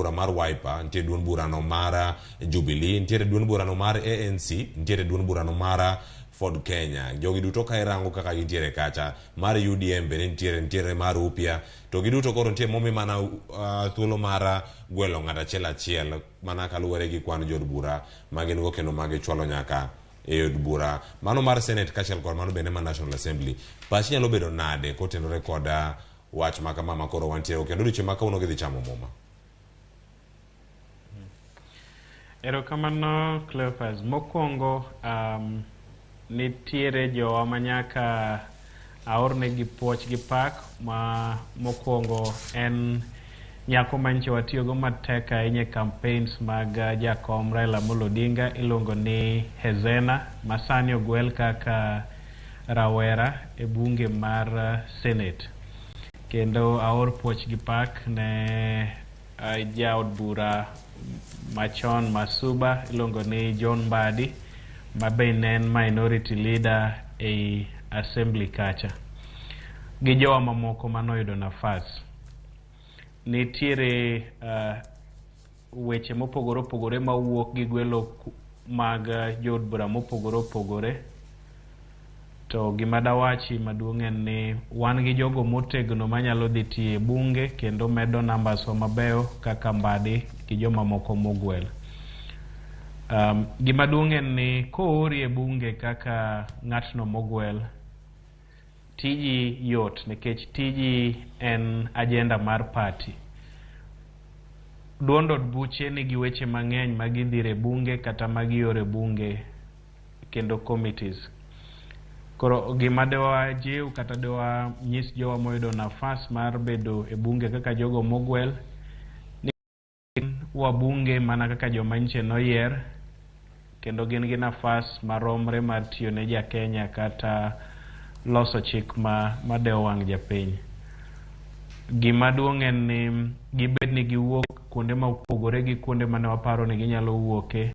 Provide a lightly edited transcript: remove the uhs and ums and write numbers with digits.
bura mar Wiper, nitiere duond bura no mar Jubilee, nitiere duond bura no mar ANC, nitiere duond bura no mar Ford Kenya. Jogi duto ka irango kaka gintiere kacha. Mar UDM be nitiere mar UPIA. To giduto koro nitiere momi mana thuolo mar gwelo ng'at achiel mana kaluwore gi kwan jod bura magin go kendo magichwalo nyaka e od bura mano mar Senate kaachiel kod mano bende mar National Assembly. Pachi nyalo bedo nade kotenore kod wach ma kama ma koro wantiere kendo odiochieng' ma kawuono gidhi chamo muma? Erokamano Cleophas. Mokwongo nitiere jowa ma nyaka aornegi puoch gi pak. Ma mokwongo en nyako manyiche watiyogo matek ahinya e campaigns mag jakom Raila Amolo Odinga, iluongo ni Hezena, masani ogwel kaka rawera e bunge mar Senate. Kendo aor puoch gi pak ne jaod bura machon Masuba, iluongo ni John Mbadi, ma be ne en minority leader e assembly kacha, gi jowa mamoko manoyudo nafas. Nitiere weche mopogore opogore mawuok gi gwelo mag jod bura mopogore opogore. To gima dawachi maduong' en ni wan gi jogo motegno manyalo dhi tiyo e bunge kendo medo numbers mabeyo kaka Mbadi gi joma moko mogwel. Gima duong' en ni koori e bunge kaka ng'atno mogwel, tiji yot nikech tiji en agenda mar party. Duond od buche nigi weche mang'eny magidhire bunge kata magiore bunge kendo committees. Koro gima dewa jiw kata dewa nyis jowa moyudo nafas mar bedo e bunge kaka jogo mogwel ni wabunge mana kaka joma nyiche noyier, kendo gin gi nafas maromre mar tiyo ne ja Kenya kata loso chik ma dewo wang' japiny. Gima duong' en ni gibed ni giwuok kuonde ma opogore gi kuonde mane waparo ni ginyalo wuoke.